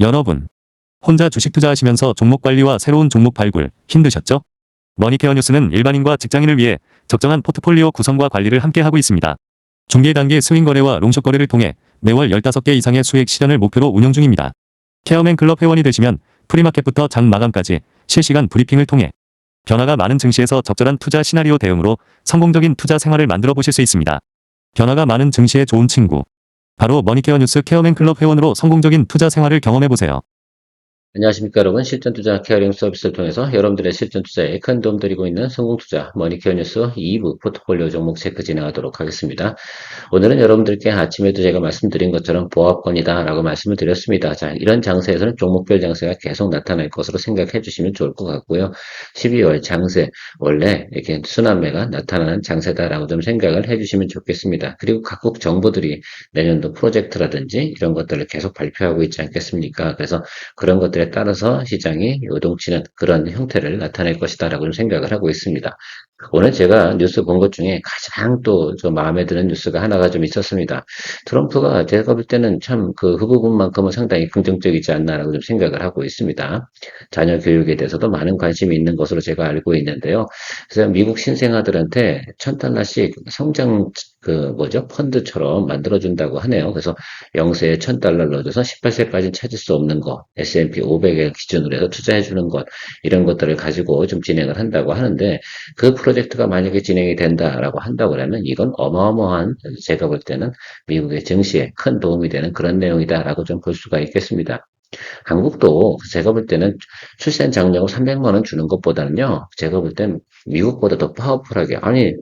여러분, 혼자 주식 투자하시면서 종목 관리와 새로운 종목 발굴 힘드셨죠? 머니케어 뉴스는 일반인과 직장인을 위해 적정한 포트폴리오 구성과 관리를 함께 하고 있습니다. 중개 단계 스윙 거래와 롱숏 거래를 통해 매월 15개 이상의 수익 실현을 목표로 운영 중입니다. 케어맨 클럽 회원이 되시면 프리마켓부터 장 마감까지 실시간 브리핑을 통해 변화가 많은 증시에서 적절한 투자 시나리오 대응으로 성공적인 투자 생활을 만들어 보실 수 있습니다. 변화가 많은 증시의 좋은 친구. 바로 머니케어 뉴스 케어맨 클럽 회원으로 성공적인 투자 생활을 경험해 보세요. 안녕하십니까 여러분. 실전투자 케어링 서비스를 통해서 여러분들의 실전투자에 큰 도움 드리고 있는 성공투자 머니케어 뉴스 2부 포트폴리오 종목 체크 진행하도록 하겠습니다. 오늘은 여러분들께 아침에도 제가 말씀드린 것처럼 보합권이다 라고 말씀을 드렸습니다. 자, 이런 장세에서는 종목별 장세가 계속 나타날 것으로 생각해 주시면 좋을 것 같고요. 12월 장세 원래 이렇게 순환매가 나타나는 장세다라고 좀 생각을 해 주시면 좋겠습니다. 그리고 각국 정부들이 내년도 프로젝트라든지 이런 것들을 계속 발표하고 있지 않겠습니까? 그래서 그런 것들에 따라서 시장이 요동치는 그런 형태를 나타낼 것이다라고 생각을 하고 있습니다. 오늘 제가 뉴스 본 것 중에 가장 또 좀 마음에 드는 뉴스가 하나가 좀 있었습니다. 트럼프가 제가 볼 때는 참 그 부분만큼은 상당히 긍정적이지 않나라고 좀 생각을 하고 있습니다. 자녀 교육에 대해서도 많은 관심이 있는 것으로 제가 알고 있는데요. 그래서 미국 신생아들한테 $1,000씩 성장 펀드처럼 만들어준다고 하네요. 그래서 0세에 $1,000 넣어줘서 18세까지는 찾을 수 없는 것, S&P 500을 기준으로 해서 투자해주는 것, 이런 것들을 가지고 좀 진행을 한다고 하는데, 그 프로젝트가 만약에 진행이 된다라고 한다고 하면 이건 어마어마한, 제가 볼 때는 미국의 증시에 큰 도움이 되는 그런 내용이다라고 좀 볼 수가 있겠습니다. 한국도 제가 볼 때는 출산 장려금 300만 원 주는 것보다는요, 제가 볼 땐 미국보다 더 파워풀하게, 아니,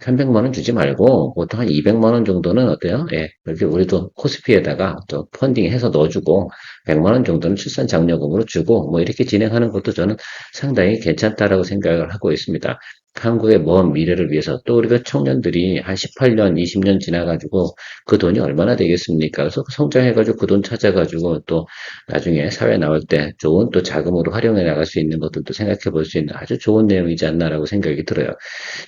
300만 원 주지 말고 보통 한 200만 원 정도는 어때요? 예, 이렇게 우리도 코스피에다가 또 펀딩해서 넣어주고 100만 원 정도는 출산 장려금으로 주고 뭐 이렇게 진행하는 것도 저는 상당히 괜찮다라고 생각을 하고 있습니다. 한국의 먼 미래를 위해서 또 우리가 청년들이 한 18년, 20년 지나가지고 그 돈이 얼마나 되겠습니까? 그래서 성장해가지고 그 돈 찾아가지고 또 나중에 사회 나올 때 좋은 또 자금으로 활용해 나갈 수 있는 것들도 생각해 볼 수 있는 아주 좋은 내용이지 않나라고 생각이 들어요.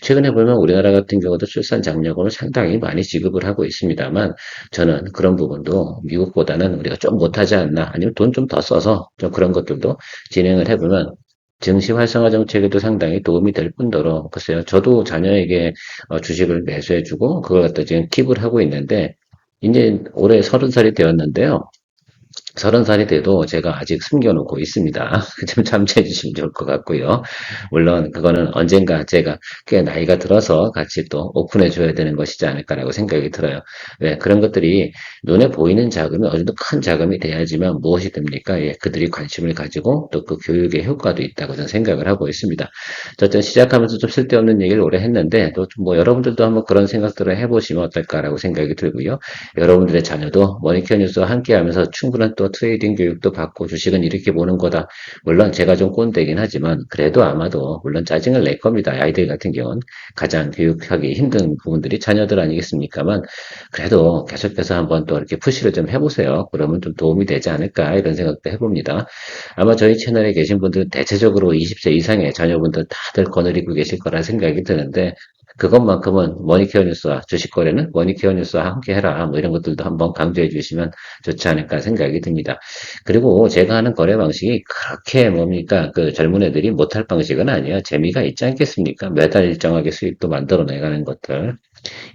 최근에 보면 우리나라 같은 경우도 출산 장려금을 상당히 많이 지급을 하고 있습니다만 저는 그런 부분도 미국보다는 우리가 좀 못하지 않나 아니면 돈 좀 더 써서 좀 그런 것들도 진행을 해보면 증시 활성화 정책에도 상당히 도움이 될 뿐더러 글쎄요 저도 자녀에게 주식을 매수해주고 그걸 갖다 지금 킵을 하고 있는데 이제 올해 30살이 되었는데요. 30살이 돼도 제가 아직 숨겨놓고 있습니다. 좀 참조해 주시면 좋을 것 같고요. 물론 그거는 언젠가 제가 꽤 나이가 들어서 같이 또 오픈해 줘야 되는 것이지 않을까라고 생각이 들어요. 네, 그런 것들이 눈에 보이는 자금이 어느 정도 큰 자금이 돼야지만 무엇이 됩니까? 예, 그들이 관심을 가지고 또 그 교육의 효과도 있다고 저는 생각을 하고 있습니다. 어쨌든 시작하면서 좀 쓸데없는 얘기를 오래 했는데 또 뭐 여러분들도 한번 그런 생각들을 해보시면 어떨까라고 생각이 들고요. 여러분들의 자녀도 머니케어 뉴스와 함께하면서 충분한 또 트레이딩 교육도 받고 주식은 이렇게 보는 거다. 물론 제가 좀 꼰대긴 하지만 그래도 아마도 물론 짜증을 낼 겁니다. 아이들 같은 경우는 가장 교육하기 힘든 부분들이 자녀들 아니겠습니까만 그래도 계속해서 한번 또 이렇게 푸시를 좀 해보세요. 그러면 좀 도움이 되지 않을까 이런 생각도 해봅니다. 아마 저희 채널에 계신 분들은 대체적으로 20세 이상의 자녀분들 다들 거느리고 계실 거라 생각이 드는데 그것만큼은 머니케어 뉴스와 주식 거래는 머니케어 뉴스와 함께 해라. 뭐 이런 것들도 한번 강조해 주시면 좋지 않을까 생각이 듭니다. 그리고 제가 하는 거래 방식이 그렇게 뭡니까? 그 젊은 애들이 못할 방식은 아니에요. 재미가 있지 않겠습니까? 매달 일정하게 수익도 만들어 내가는 것들.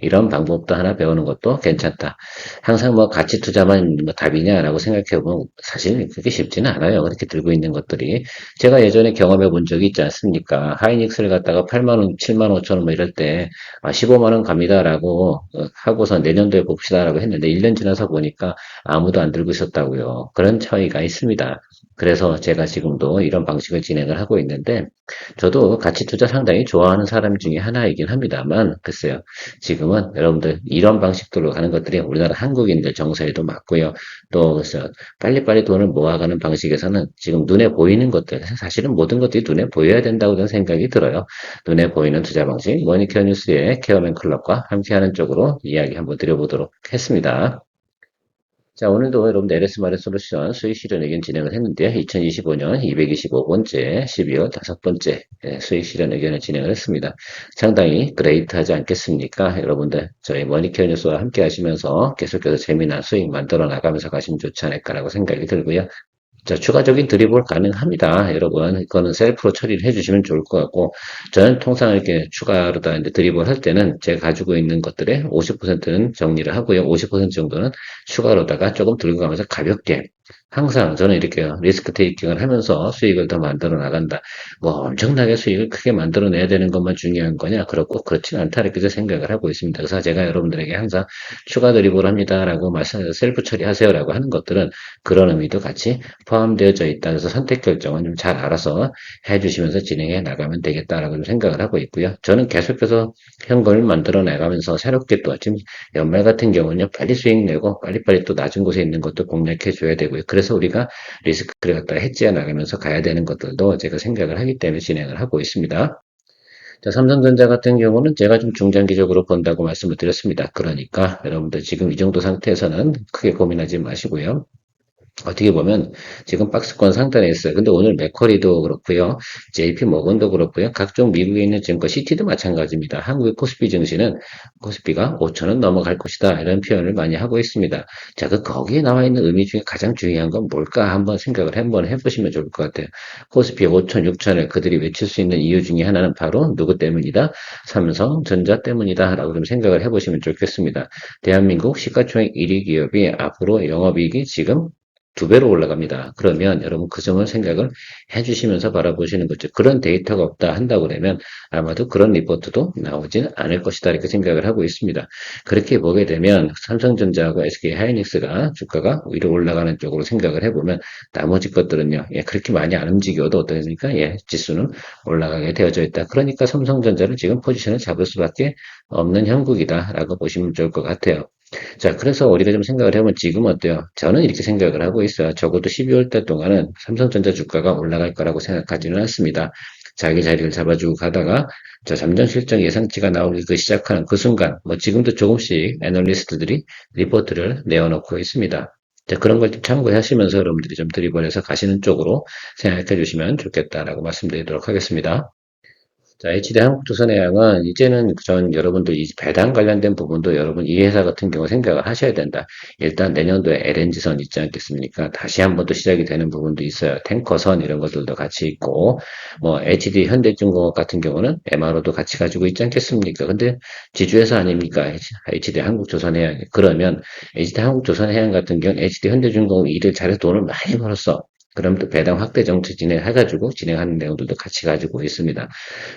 이런 방법도 하나 배우는 것도 괜찮다. 항상 뭐 가치 투자만 뭐 답이냐라고 생각해 보면 사실 그렇게 쉽지는 않아요. 그렇게 들고 있는 것들이. 제가 예전에 경험해 본 적이 있지 않습니까? 하이닉스를 갖다가 8만 원, 7만 5천 원 뭐 이럴 때 15만 원 갑니다라고 하고서 내년도에 봅시다라고 했는데 1년 지나서 보니까 아무도 안 들고 있었다고요. 그런 차이가 있습니다. 그래서 제가 지금도 이런 방식을 진행을 하고 있는데 저도 가치 투자 상당히 좋아하는 사람 중에 하나이긴 합니다만 글쎄요. 지금은 여러분들 이런 방식들로 가는 것들이 우리나라 한국인들 정서에도 맞고요. 또 그래서 빨리빨리 돈을 모아가는 방식에서는 지금 눈에 보이는 것들 사실은 모든 것들이 눈에 보여야 된다고 저는 생각이 들어요. 눈에 보이는 투자 방식 머니케어 뉴스의 케어맨 클럽과 함께하는 쪽으로 이야기 한번 드려보도록 했습니다. 자, 오늘도 여러분 LS 마켓 솔루션 수익 실현 의견 진행을 했는데요. 2025년 225번째 12월 다섯 번째 수익 실현 의견을 진행을 했습니다. 상당히 그레이트하지 않겠습니까? 여러분들 저희 머니케어 뉴스와 함께 하시면서 계속해서 재미난 수익 만들어 나가면서 가시면 좋지 않을까라고 생각이 들고요. 자, 추가적인 드리블 가능합니다. 여러분, 이거는 셀프로 처리를 해주시면 좋을 것 같고, 저는 통상 이렇게 추가로 다 이제 드리블 할 때는 제가 가지고 있는 것들의 50%는 정리를 하고요. 50% 정도는 추가로다가 조금 들고 가면서 가볍게 항상 저는 이렇게 리스크 테이킹을 하면서 수익을 더 만들어 나간다. 뭐 엄청나게 수익을 크게 만들어내야 되는 것만 중요한 거냐? 그렇고 그렇진 않다 이렇게 생각을 하고 있습니다. 그래서 제가 여러분들에게 항상 추가 드리블 합니다라고 말씀 셀프 처리하세요라고 하는 것들은 그런 의미도 같이 포함되어져 있다. 그래서 선택 결정은 좀 잘 알아서 해주시면서 진행해 나가면 되겠다라고 좀 생각을 하고 있고요. 저는 계속해서 현금을 만들어 나가면서 새롭게 또 지금 연말 같은 경우는요, 빨리 수익 내고 빨리빨리 또 낮은 곳에 있는 것도 공략해 줘야 되고요. 그래서 우리가 리스크를 갖다가 해지해 나가면서 가야 되는 것들도 제가 생각을 하기 때문에 진행을 하고 있습니다. 자, 삼성전자 같은 경우는 제가 좀 중장기적으로 본다고 말씀을 드렸습니다. 그러니까 여러분들 지금 이 정도 상태에서는 크게 고민하지 마시고요. 어떻게 보면 지금 박스권 상단에 있어요. 근데 오늘 맥쿼리도 그렇고요. JP 모건도 그렇고요. 각종 미국에 있는 증권 시티도 마찬가지입니다. 한국의 코스피 증시는 코스피가 5천원 넘어갈 것이다. 이런 표현을 많이 하고 있습니다. 자, 거기에 나와 있는 의미 중에 가장 중요한 건 뭘까 한번 생각을 한번 해보시면 좋을 것 같아요. 코스피 5천, 6천을 그들이 외칠 수 있는 이유 중에 하나는 바로 누구 때문이다? 삼성전자 때문이다. 라고 좀 생각을 해보시면 좋겠습니다. 대한민국 시가총액 1위 기업이 앞으로 영업이익이 지금 2배로 올라갑니다. 그러면 여러분 그 점을 생각을 해주시면서 바라보시는 거죠. 그런 데이터가 없다 한다고 그러면 아마도 그런 리포트도 나오지는 않을 것이다 이렇게 생각을 하고 있습니다. 그렇게 보게 되면 삼성전자하고 SK하이닉스가 주가가 위로 올라가는 쪽으로 생각을 해보면 나머지 것들은요, 예, 그렇게 많이 안 움직여도 어떠니까 예, 지수는 올라가게 되어져 있다. 그러니까 삼성전자를 지금 포지션을 잡을 수밖에 없는 형국이다라고 보시면 좋을 것 같아요. 자, 그래서 우리가 좀 생각을 해보면 지금 어때요? 저는 이렇게 생각을 하고 있어요. 적어도 12월 달 동안은 삼성전자 주가가 올라갈 거라고 생각하지는 않습니다. 자기 자리를 잡아주고 가다가 자, 잠정 실적 예상치가 나오기 시작하는 그 순간, 뭐 지금도 조금씩 애널리스트들이 리포트를 내어놓고 있습니다. 자, 그런 걸 좀 참고하시면서 여러분들이 좀 드리블해서 가시는 쪽으로 생각해 주시면 좋겠다라고 말씀드리도록 하겠습니다. 자, HD 한국조선해양은 이제는 전 여러분들 이 배당 관련된 부분도 여러분 이 회사 같은 경우 생각을 하셔야 된다. 일단 내년도에 LNG선 있지 않겠습니까? 다시 한번 또 시작이 되는 부분도 있어요. 탱커선 이런 것들도 같이 있고, 뭐 HD 현대중공업 같은 경우는 MRO도 같이 가지고 있지 않겠습니까? 근데 지주회사 아닙니까? HD 한국조선해양. 그러면 HD 한국조선해양 같은 경우는 HD 현대중공업 일을 잘해서 돈을 많이 벌었어. 그럼 또 배당 확대 정책 진행해가지고 진행하는 내용들도 같이 가지고 있습니다.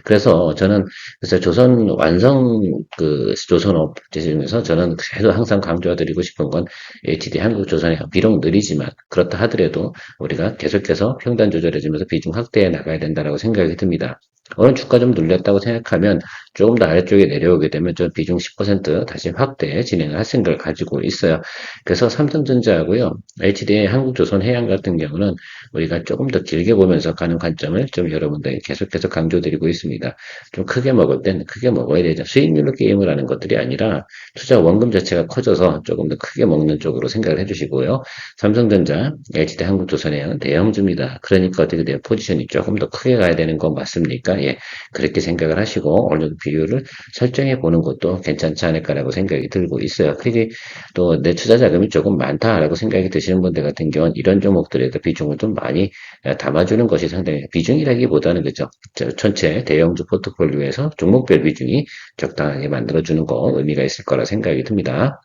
그래서 저는 그래서 조선 완성 그 조선업 중에서 저는 그래도 항상 강조드리고 싶은 건 HD 한국조선이 비록 느리지만 그렇다 하더라도 우리가 계속해서 평단 조절해주면서 비중 확대해 나가야 된다라고 생각이 듭니다. 오늘 주가 좀 눌렸다고 생각하면 조금 더 아래쪽에 내려오게 되면 저 비중 10% 다시 확대 진행을 할 생각을 가지고 있어요. 그래서 삼성전자하고요, HD 한국조선해양 같은 경우는 우리가 조금 더 길게 보면서 가는 관점을 좀 여러분들에게 계속해서 강조드리고 있습니다. 좀 크게 먹을 땐 크게 먹어야 되죠. 수익률로 게임을 하는 것들이 아니라 투자 원금 자체가 커져서 조금 더 크게 먹는 쪽으로 생각을 해주시고요. 삼성전자, LGD 한국조선해양은 대형주입니다. 그러니까 어떻게 돼요? 포지션이 조금 더 크게 가야 되는 건 맞습니까? 예, 그렇게 생각을 하시고 어느 정도 비율을 설정해 보는 것도 괜찮지 않을까라고 생각이 들고 있어요. 그게 또 내 투자 자금이 조금 많다라고 생각이 드시는 분들 같은 경우는 이런 종목들에도 비중을 좀 많이 담아주는 것이 상당히 비중이라기보다는 그죠. 전체 대형주 포트폴리오에서 종목별 비중이 적당하게 만들어주는 거 의미가 있을 거라 생각이 듭니다.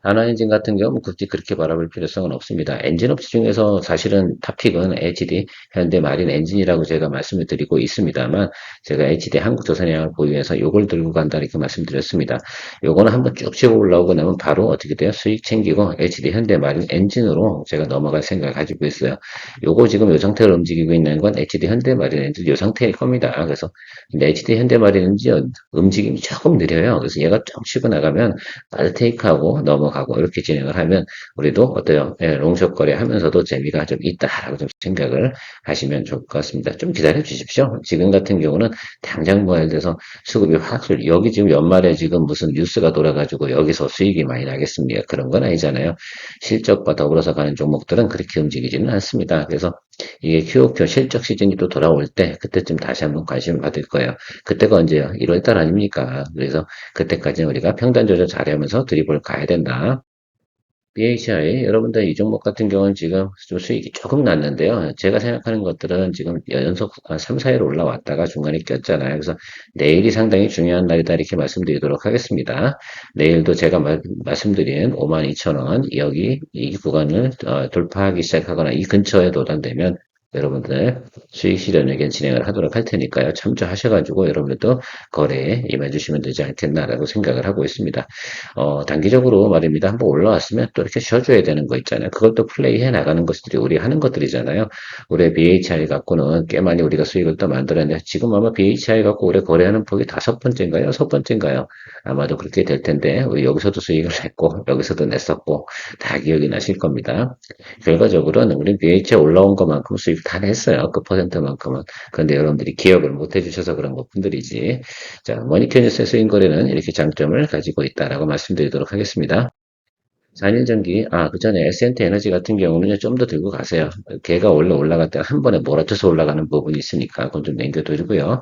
한화엔진 같은 경우는 굳이 그렇게 바라볼 필요성은 없습니다. 엔진 업체 중에서 사실은 탑픽은 HD 현대마린 엔진이라고 제가 말씀을 드리고 있습니다만 제가 HD 한국조선해양을 보유해서 요걸 들고 간다 이렇게 말씀드렸습니다. 요거는 한번 쭉 치고 올라오고 나면 바로 어떻게 돼요? 수익 챙기고 HD 현대마린 엔진으로 제가 넘어갈 생각을 가지고 있어요. 요거 지금 요 상태로 움직이고 있는 건 HD 현대마린 엔진 요 상태일 겁니다. 그래서 근데 HD 현대마린 엔진 움직임이 조금 느려요. 그래서 얘가 쭉 치고 나가면 빠르 테이크하고 넘어가고 이렇게 진행을 하면 우리도 어때요? 예, 롱숏 거래 하면서도 재미가 좀 있다라고 좀 생각을 하시면 좋을 것 같습니다. 좀 기다려 주십시오. 지금 같은 경우는 당장 뭐 예를 들어서 수급이 확 여기 지금 연말에 지금 무슨 뉴스가 돌아가지고 여기서 수익이 많이 나겠습니까? 그런 건 아니잖아요. 실적과 더불어서 가는 종목들은 그렇게 움직이지는 않습니다. 그래서 이게 QOQ 실적 시즌이 또 돌아올 때 그때쯤 다시 한번 관심을 받을 거예요. 그때가 언제요? 1월달 아닙니까? 그래서 그때까지는 우리가 평단 조절 잘하면서 드리블 가야 된다. BHI, 여러분들 이 종목 같은 경우는 지금 좀 수익이 조금 났는데요. 제가 생각하는 것들은 지금 연속 3, 4일 올라왔다가 중간에 꼈잖아요. 그래서 내일이 상당히 중요한 날이다 이렇게 말씀드리도록 하겠습니다. 내일도 제가 말씀드린 52,000원 여기 이 구간을 돌파하기 시작하거나 이 근처에 도달되면 여러분들 수익 실현 의견 진행을 하도록 할 테니까요. 참조하셔가지고 여러분들도 거래에 임해주시면 되지 않겠나라고 생각을 하고 있습니다. 단기적으로 말입니다. 한번 올라왔으면 또 이렇게 쉬어줘야 되는 거 있잖아요. 그걸 또 플레이해 나가는 것들이 우리 하는 것들이잖아요. 올해 BHI 갖고는 꽤 많이 우리가 수익을 또 만들었는데 지금 아마 BHI 갖고 올해 거래하는 폭이 5번째인가요? 6번째인가요? 아마도 그렇게 될 텐데 우리 여기서도 수익을 냈고 여기서도 냈었고 다 기억이 나실 겁니다. 결과적으로는 우리 BHI 올라온 것만큼 수익 다 냈어요. 그 퍼센트만큼은. 그런데 여러분들이 기억을 못 해주셔서 그런 것뿐들이지. 자, 머니캐니스의 수익 거래는 이렇게 장점을 가지고 있다라고 말씀드리도록 하겠습니다. 4일전기, 그 전에 S&T 에너지 같은 경우는 좀 더 들고 가세요. 걔가 원래 올라갈 때 한 번에 몰아쳐서 올라가는 부분이 있으니까 그건 좀 남겨두고요.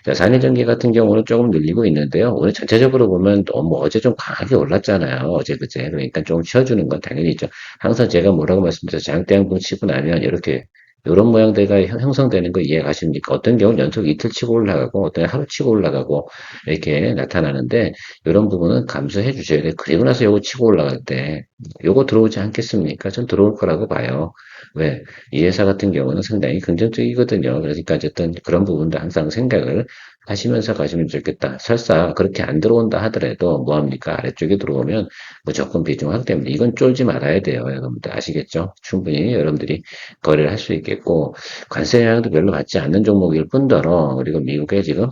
자, 4일전기 같은 경우는 조금 늘리고 있는데요. 오늘 전체적으로 보면 너무 어제 좀 강하게 올랐잖아요. 어제 그제. 그러니까 좀 쉬어주는 건 당연히 있죠. 항상 제가 뭐라고 말씀드렸죠. 장대양봉 치고 나면 이렇게 이런 모양대가 형성되는 거 이해가십니까? 어떤 경우는 연속 이틀 치고 올라가고 어떤 하루 치고 올라가고 이렇게 나타나는데 이런 부분은 감수해 주셔야 돼요. 그리고 나서 요거 치고 올라갈 때 요거 들어오지 않겠습니까? 전 들어올 거라고 봐요. 왜? 이 회사 같은 경우는 상당히 긍정적이거든요. 그러니까 어쨌든 그런 부분도 항상 생각을 하시면서 가시면 좋겠다. 설사 그렇게 안 들어온다 하더라도 뭐합니까? 아래쪽에 들어오면 무조건 비중 확대입니다. 이건 쫄지 말아야 돼요. 여러분들 아시겠죠? 충분히 여러분들이 거래를 할 수 있겠고 관세 영향도 별로 받지 않는 종목일 뿐더러 그리고 미국의 지금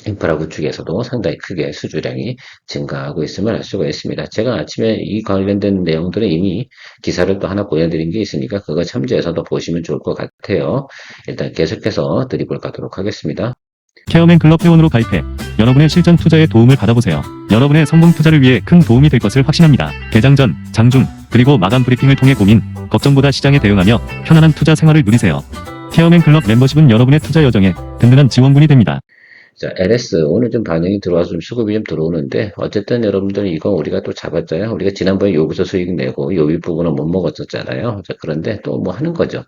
인프라 구축에서도 상당히 크게 수주량이 증가하고 있음을 알 수가 있습니다. 제가 아침에 이 관련된 내용들은 이미 기사를 또 하나 보여드린 게 있으니까 그거 참조해서 도 보시면 좋을 것 같아요. 일단 계속해서 드리블 가도록 하겠습니다. 케어맨 클럽 회원으로 가입해 여러분의 실전 투자에 도움을 받아보세요. 여러분의 성공 투자를 위해 큰 도움이 될 것을 확신합니다. 개장 전, 장중, 그리고 마감 브리핑을 통해 고민, 걱정보다 시장에 대응하며 편안한 투자 생활을 누리세요. 케어맨 클럽 멤버십은 여러분의 투자 여정에 든든한 지원군이 됩니다. 자, LS 오늘 좀 반영이 들어와서 좀 수급이 좀 들어오는데 어쨌든 여러분들 이거 우리가 또 잡았잖아요. 우리가 지난번에 여기서 수익 내고 요 윗부분은 못 먹었었잖아요. 자, 그런데 또 뭐 하는 거죠.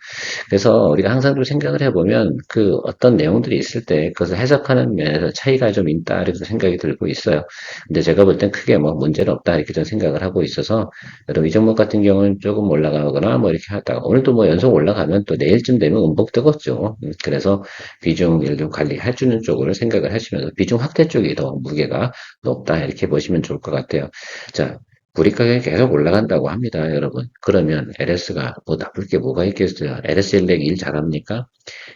그래서 우리가 항상 좀 생각을 해보면 그 어떤 내용들이 있을 때 그것을 해석하는 면에서 차이가 좀 있다 이렇게 생각이 들고 있어요. 근데 제가 볼 땐 크게 뭐 문제는 없다 이렇게 좀 생각을 하고 있어서 여러분 이 종목 같은 경우는 조금 올라가거나 뭐 이렇게 하다가 오늘도 뭐 연속 올라가면 또 내일쯤 되면 음복 뜨겠죠. 그래서 비중을 좀 관리해 주는 쪽으로 생각을 하시면서 비중 확대 쪽이 더 무게가 높다 이렇게 보시면 좋을 것 같아요. 자, 구리 가격이 계속 올라간다고 합니다, 여러분. 그러면 LS가 뭐 나쁠 게 뭐가 있겠어요? LS 일렉 일 잘합니까?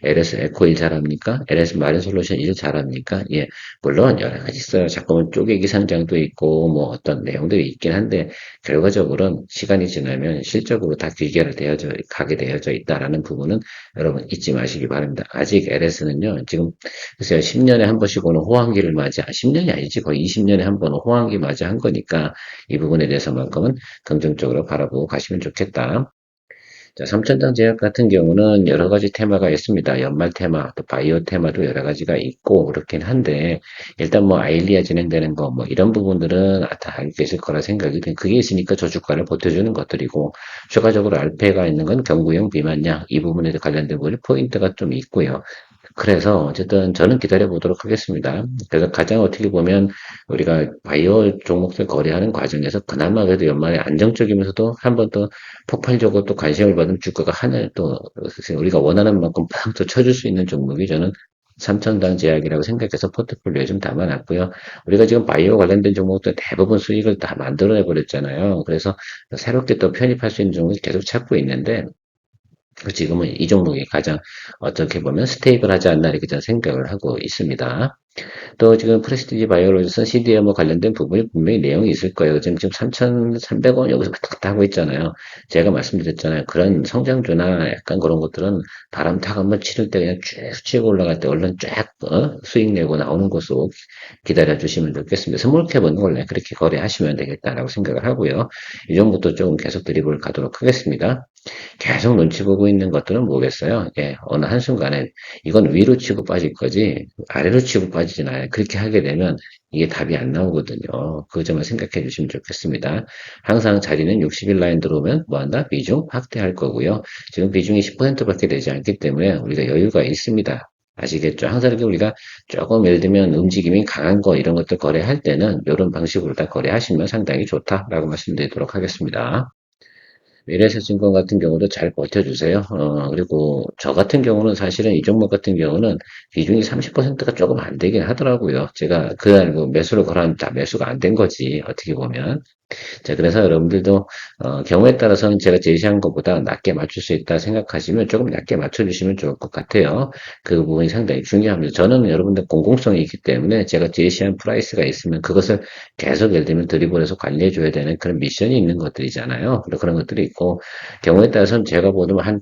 LS 에코 일 잘합니까? LS 마린 솔루션 일 잘합니까? 예, 물론 여러 가지 있어요. 자꾸만 쪼개기 상장도 있고 뭐 어떤 내용들이 있긴 한데 결과적으로는 시간이 지나면 실적으로 다 귀결을 되어져 가게 되어져 있다라는 부분은 여러분 잊지 마시기 바랍니다. 아직 LS는요 지금 글쎄요 10년에 한 번씩 오는 호황기를 맞이 10년이 아니지 거의 20년에 한 번 호황기 맞이한 거니까 이 부분에 대해서만큼은 긍정적으로 바라보고 가시면 좋겠다. 자, 삼천당 제약 같은 경우는 여러 가지 테마가 있습니다. 연말 테마, 또 바이오 테마도 여러 가지가 있고 그렇긴 한데 일단 뭐 아일리아 진행되는 거 뭐 이런 부분들은 다 알고 계실 거라 생각이 든 그게 있으니까 저주가를 버텨주는 것들이고 추가적으로 알페가 있는 건 경구용 비만약 이 부분에 관련된 부분이 포인트가 좀 있고요. 그래서 어쨌든 저는 기다려 보도록 하겠습니다. 그래서 가장 어떻게 보면 우리가 바이오 종목들 거래하는 과정에서 그나마 그래도 연말에 안정적이면서도 한 번 더 폭발적으로 또 관심을 받은 주가가 하늘 또 우리가 원하는 만큼 팍 또 쳐줄 수 있는 종목이 저는 삼천당 제약이라고 생각해서 포트폴리오에 좀 담아놨고요. 우리가 지금 바이오 관련된 종목들 대부분 수익을 다 만들어내 버렸잖아요. 그래서 새롭게 또 편입할 수 있는 종목을 계속 찾고 있는데 지금은 이 종목이 가장 어떻게 보면 스테이블하지 않나 이렇게 저는 생각을 하고 있습니다. 또 지금 프레스티지 바이오로직스 CDMO 관련된 부분이 분명히 내용이 있을 거예요. 지금 3,300원 여기서 왔다 갔다 하고 있잖아요. 제가 말씀드렸잖아요. 그런 성장주나 약간 그런 것들은 바람 탁 한번 치를 때 그냥 쭉 치고 올라갈 때 얼른 쫙 수익 내고 나오는 것으로 기다려 주시면 좋겠습니다. 스몰캡은 원래 그렇게 거래하시면 되겠다라고 생각을 하고요. 이 정도도 조금 계속 드리블 가도록 하겠습니다. 계속 눈치 보고 있는 것들은 뭐겠어요? 예, 어느 한순간에 이건 위로 치고 빠질 거지 아래로 치고 빠지진 않아요. 그렇게 하게 되면 이게 답이 안 나오거든요. 그 점을 생각해 주시면 좋겠습니다. 항상 자리는 60일 라인 들어오면 뭐한다? 비중 확대할 거고요. 지금 비중이 10%밖에 되지 않기 때문에 우리가 여유가 있습니다. 아시겠죠? 항상 이렇게 우리가 조금 예를 들면 움직임이 강한 거 이런 것들 거래할 때는 이런 방식으로 다 거래하시면 상당히 좋다라고 말씀드리도록 하겠습니다. 미래에셋증권 같은 경우도 잘 버텨주세요. 그리고 저 같은 경우는 사실은 이 종목 같은 경우는 비중이 30%가 조금 안 되긴 하더라고요. 제가 그날 뭐 매수를 걸었는데 다 매수가 안 된 거지, 어떻게 보면. 자, 그래서 여러분들도 경우에 따라서는 제가 제시한 것보다 낮게 맞출 수 있다 생각하시면 조금 낮게 맞춰주시면 좋을 것 같아요. 그 부분이 상당히 중요합니다. 저는 여러분들 공공성이 있기 때문에 제가 제시한 프라이스가 있으면 그것을 계속 예를 들면 드리블해서 관리해줘야 되는 그런 미션이 있는 것들이잖아요. 그런 것들이 있고 경우에 따라서는 제가 보면 한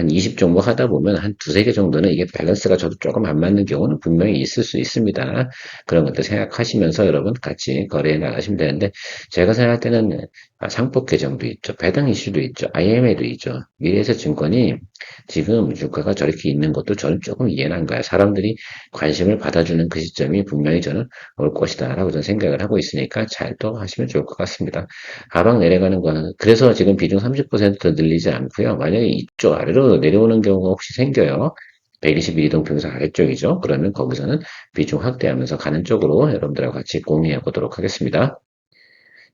20 종목 하다 보면 한 두세 개 정도는 이게 밸런스가 저도 조금 안 맞는 경우는 분명히 있을 수 있습니다. 그런 것들 생각하시면서 여러분 같이 거래해 나가시면 되는데 제가 생각할 때는 상법 개정도 있죠. 배당 이슈도 있죠. IMA도 있죠. 미래에셋증권이 지금 주가가 저렇게 있는 것도 저는 조금 이해는 안 가요. 사람들이 관심을 받아주는 그 시점이 분명히 저는 올 것이다 라고 저는 생각을 하고 있으니까 잘 또 하시면 좋을 것 같습니다. 하방 내려가는 거는 그래서 지금 비중 30%더 늘리지 않고요. 만약에 이쪽 아래로 내려오는 경우가 혹시 생겨요. 122 이동평선 아래쪽이죠. 그러면 거기서는 비중 확대하면서 가는 쪽으로 여러분들하고 같이 공유해 보도록 하겠습니다.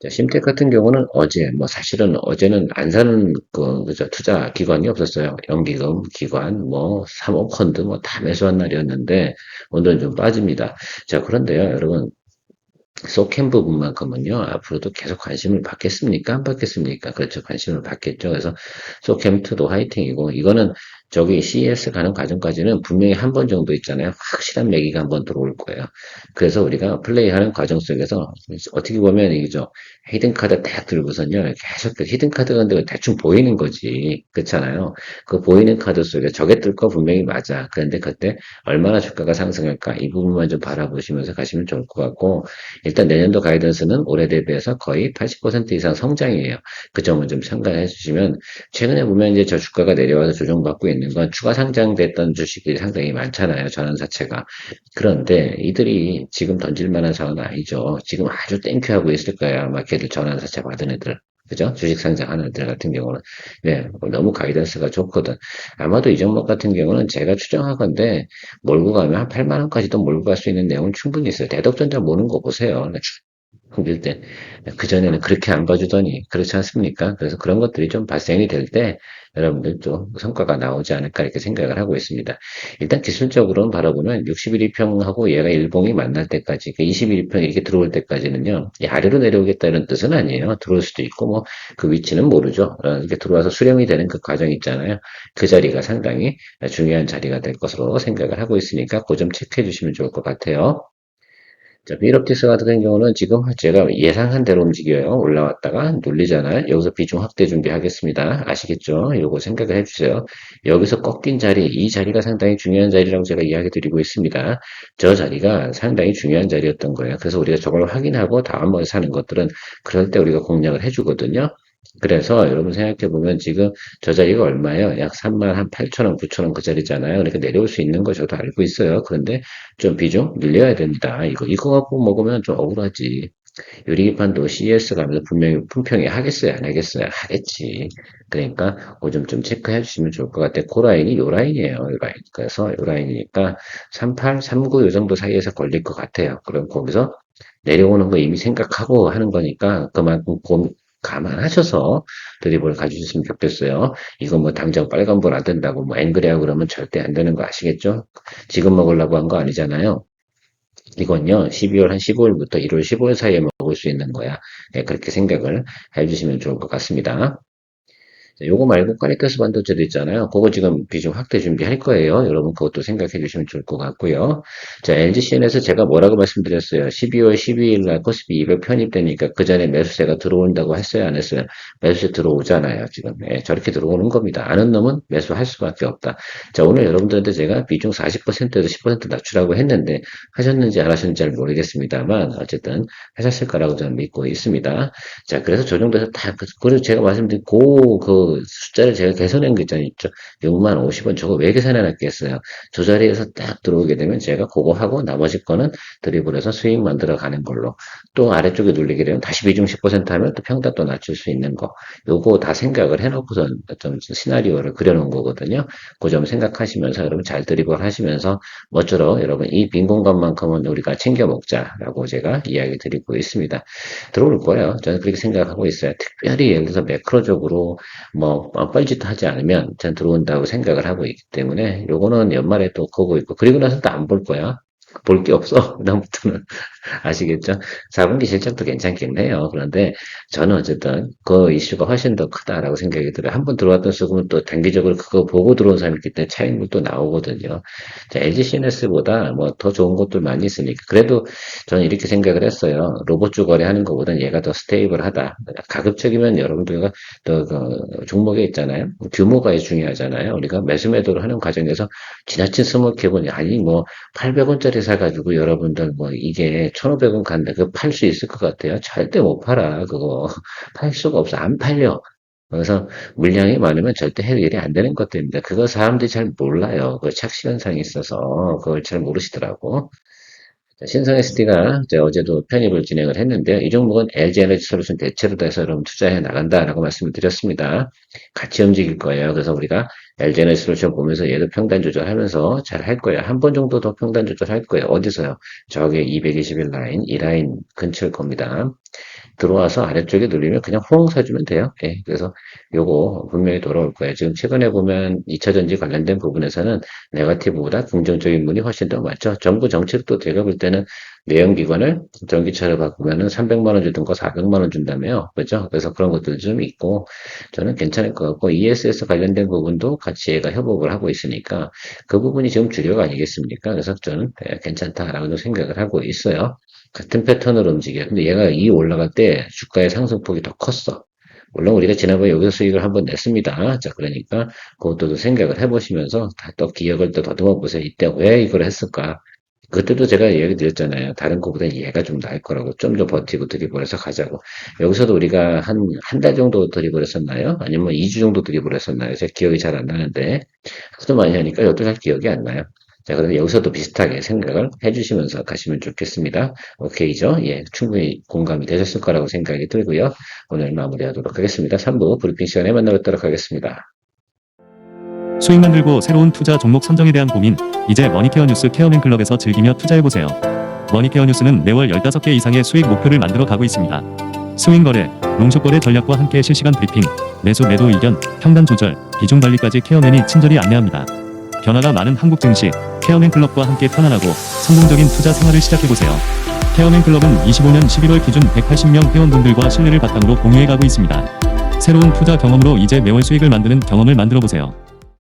자, 심택 같은 경우는 어제, 뭐 사실은 어제는 안 사는 그저 투자 기관이 없었어요. 연기금 기관, 뭐 사모펀드 뭐 다 매수한 날이었는데 오늘은 좀 빠집니다. 자, 그런데요, 여러분 소캠 부분만큼은요, 앞으로도 계속 관심을 받겠습니까? 안 받겠습니까? 그렇죠. 관심을 받겠죠. 그래서 소캠2도 화이팅이고, 이거는 저기 CES 가는 과정까지는 분명히 한 번 정도 있잖아요. 확실한 매기가 한 번 들어올 거예요. 그래서 우리가 플레이하는 과정 속에서 어떻게 보면 이죠. 히든카드 딱 들고선요, 계속 그 히든카드가 근데 대충 보이는 거지. 그렇잖아요. 그 보이는 카드 속에 저게 뜰 거 분명히 맞아. 그런데 그때 얼마나 주가가 상승할까? 이 부분만 좀 바라보시면서 가시면 좋을 것 같고, 일단 내년도 가이던스는 올해 대비해서 거의 80% 이상 성장이에요. 그 점을 좀 참가해 주시면 최근에 보면 이제 저 주가가 내려와서 조정받고 있는 건 추가 상장됐던 주식이 상당히 많잖아요. 전환사채가. 그런데 이들이 지금 던질 만한 상황은 아니죠. 지금 아주 땡큐하고 있을 거예요. 아마 걔들 전환사채 받은 애들. 그죠? 주식 상장하는 애들 같은 경우는. 네, 너무 가이던스가 좋거든. 아마도 이 종목 같은 경우는 제가 추정하건데 몰고 가면 한 8만 원까지도 몰고 갈 수 있는 내용은 충분히 있어요. 대덕전자 모는 거 보세요. 밀 때. 그전에는 그렇게 안 봐주더니, 그렇지 않습니까? 그래서 그런 것들이 좀 발생이 될 때, 여러분들도 성과가 나오지 않을까 이렇게 생각을 하고 있습니다. 일단 기술적으로는 바라보면 61 이평하고 얘가 일봉이 만날 때까지, 21 이평 이렇게 들어올 때까지는요, 이 아래로 내려오겠다는 뜻은 아니에요. 들어올 수도 있고, 뭐, 그 위치는 모르죠. 이렇게 들어와서 수렴이 되는 그 과정 있잖아요. 그 자리가 상당히 중요한 자리가 될 것으로 생각을 하고 있으니까, 그 점 체크해 주시면 좋을 것 같아요. 자, 비럽티스 같은 경우는 지금 제가 예상한 대로 움직여요. 올라왔다가 눌리잖아요. 여기서 비중 확대 준비하겠습니다. 아시겠죠? 요거 생각을 해주세요. 여기서 꺾인 자리, 이 자리가 상당히 중요한 자리라고 제가 이야기 드리고 있습니다. 저 자리가 상당히 중요한 자리였던 거예요. 그래서 우리가 저걸 확인하고 다음번에 사는 것들은 그럴 때 우리가 공략을 해주거든요. 그래서 여러분 생각해 보면 지금 저 자리가 얼마예요? 약 3만 한 8천 원, 9천 원 그 자리잖아요. 그러니까 내려올 수 있는 거 저도 알고 있어요. 그런데 좀 비중 늘려야 됩니다. 이거 갖고 먹으면 좀 억울하지. 유리기판도 CES 가면서 분명히 품평이 하겠어요? 안 하겠어요? 하겠지. 그러니까 그 점 좀 체크해 주시면 좋을 것 같아요. 그 라인이 요 라인이에요. 요 라인. 그래서 요 라인이니까 38, 39 요 정도 사이에서 걸릴 것 같아요. 그럼 거기서 내려오는 거 이미 생각하고 하는 거니까 그만큼 감안하셔서 드리블을 가져주셨으면 좋겠어요. 이거 뭐 당장 빨간불 안 된다고 뭐 앵그리하고 그러면 절대 안 되는 거 아시겠죠? 지금 먹으려고 한 거 아니잖아요. 이건요, 12월 한 15일부터 1월 15일 사이에 먹을 수 있는 거야. 네, 그렇게 생각을 해주시면 좋을 것 같습니다. 요거 말고 카리카스 반도체도 있잖아요. 그거 지금 비중 확대 준비할 거예요. 여러분 그것도 생각해 주시면 좋을 것 같고요. 자, LGCN에서 제가 뭐라고 말씀드렸어요. 12월 12일 날 코스피 200 편입되니까 그 전에 매수세가 들어온다고 했어요, 안 했어요? 매수세 들어오잖아요, 지금. 예, 저렇게 들어오는 겁니다. 아는 놈은 매수할 수밖에 없다. 자, 오늘 여러분들한테 제가 비중 40%에서 10% 낮추라고 했는데 하셨는지 안 하셨는지 잘 모르겠습니다만 어쨌든 하셨을 거라고 저는 믿고 있습니다. 자, 그래서 저 정도에서 다, 그리고 제가 말씀드린 그 숫자를 제가 계산한 거 있죠. 6만 50원 저거 왜 계산해 놨겠어요. 저 자리에서 딱 들어오게 되면 제가 그거 하고 나머지 거는 드리블해서 수익 만들어 가는 걸로. 또 아래쪽에 눌리게 되면 다시 비중 10% 하면 또 평단 또 낮출 수 있는 거. 요거 다 생각을 해놓고선 좀 시나리오를 그려놓은 거거든요. 그 점 생각하시면서 여러분 잘 드리블 하시면서 모쪼록 여러분 이 빈 공간만큼은 우리가 챙겨 먹자라고 제가 이야기 드리고 있습니다. 들어올 거예요. 저는 그렇게 생각하고 있어요. 특별히 예를 들어서 매크로적으로 뭐 뻘짓 하지 않으면 전 들어온다고 생각을 하고 있기 때문에 요거는 연말에 또 보고 있고 그리고 나서 또 안 볼 거야. 볼 게 없어. 그다음부터는 아시겠죠? 4분기 실적도 괜찮긴 해요. 그런데 저는 어쨌든 그 이슈가 훨씬 더 크다라고 생각이 들어요. 한번 들어왔던 수급은 또 단기적으로 그거 보고 들어온 사람이 있기 때문에 차익률 또 나오거든요. 자, LG CNS보다 뭐 더 좋은 것들 많이 있으니까. 그래도 저는 이렇게 생각을 했어요. 로봇주 거래하는 것보다는 얘가 더 스테이블하다. 가급적이면 여러분들과 그 종목에 있잖아요. 규모가 중요하잖아요. 우리가 매수 매도를 하는 과정에서 지나친 스몰캡은 아니 뭐 800원짜리 사가지고 여러분들 뭐 이게 1,500원 간다. 그거 팔 수 있을 것 같아요. 절대 못 팔아. 그거 팔 수가 없어. 안 팔려. 그래서 물량이 많으면 절대 해결이 안 되는 것들입니다. 그거 사람들이 잘 몰라요. 그 착시 현상이 있어서 그걸 잘 모르시더라고. 신성 SD가 어제도 편입을 진행을 했는데요. 이 종목은 LG 에너지 솔루션 대체로 돼서 여러분 투자해 나간다라고 말씀을 드렸습니다. 같이 움직일 거예요. 그래서 우리가 LG 에너지 솔루션 보면서 얘도 평단 조절하면서 잘 할 거예요. 한 번 정도 더 평단 조절할 거예요. 어디서요? 저게 221 라인, 이 라인 근처일 겁니다. 들어와서 아래쪽에 눌리면 그냥 호응 사주면 돼요. 예, 그래서 요거 분명히 돌아올 거예요. 지금 최근에 보면 2차전지 관련된 부분에서는 네거티브보다 긍정적인 분이 훨씬 더 많죠. 정부 정책도 제가 볼 때는 내연기관을 전기차로 바꾸면은 300만 원 주던 거 400만 원 준다며요. 그죠? 그래서 그런 것들 좀 있고 저는 괜찮을 것 같고 ESS 관련된 부분도 같이 얘가 협업을 하고 있으니까 그 부분이 지금 주력 아니겠습니까? 그래서 저는 괜찮다라고 생각을 하고 있어요. 같은 패턴으로 움직여요. 근데 얘가 이 올라갈 때 주가의 상승폭이 더 컸어. 물론 우리가 지난번에 여기서 수익을 한번 냈습니다. 자, 그러니까 그것도 생각을 해보시면서 또 기억을 또 더듬어 보세요. 이때 왜 이걸 했을까? 그때도 제가 얘기 드렸잖아요. 다른 거보다 얘가 좀 나을 거라고. 좀 더 버티고 드리블해서 가자고. 여기서도 우리가 한 달 정도 드리블했었나요? 아니면 2주 정도 드리블했었나요? 제 기억이 잘 안 나는데. 하도 많이 하니까 이것도 잘 기억이 안 나요. 자, 그래서 여기서도 비슷하게 생각을 해주시면서 가시면 좋겠습니다. 오케이죠? 예, 충분히 공감이 되셨을 거라고 생각이 들고요. 오늘 마무리하도록 하겠습니다. 3부 브리핑 시간에 만나뵙도록 하겠습니다. 수익 만들고 새로운 투자 종목 선정에 대한 고민, 이제 머니케어 뉴스 케어맨클럽에서 즐기며 투자해보세요. 머니케어 뉴스는 매월 15개 이상의 수익 목표를 만들어 가고 있습니다. 스윙 거래, 롱숏 거래 전략과 함께 실시간 브리핑, 매수 매도 의견, 평단 조절, 비중 관리까지 케어맨이 친절히 안내합니다. 변화가 많은 한국 증시, 케어맨클럽과 함께 편안하고 성공적인 투자 생활을 시작해보세요. 케어맨클럽은 25년 11월 기준 180명 회원분들과 신뢰를 바탕으로 공유해가고 있습니다. 새로운 투자 경험으로 이제 매월 수익을 만드는 경험을 만들어보세요.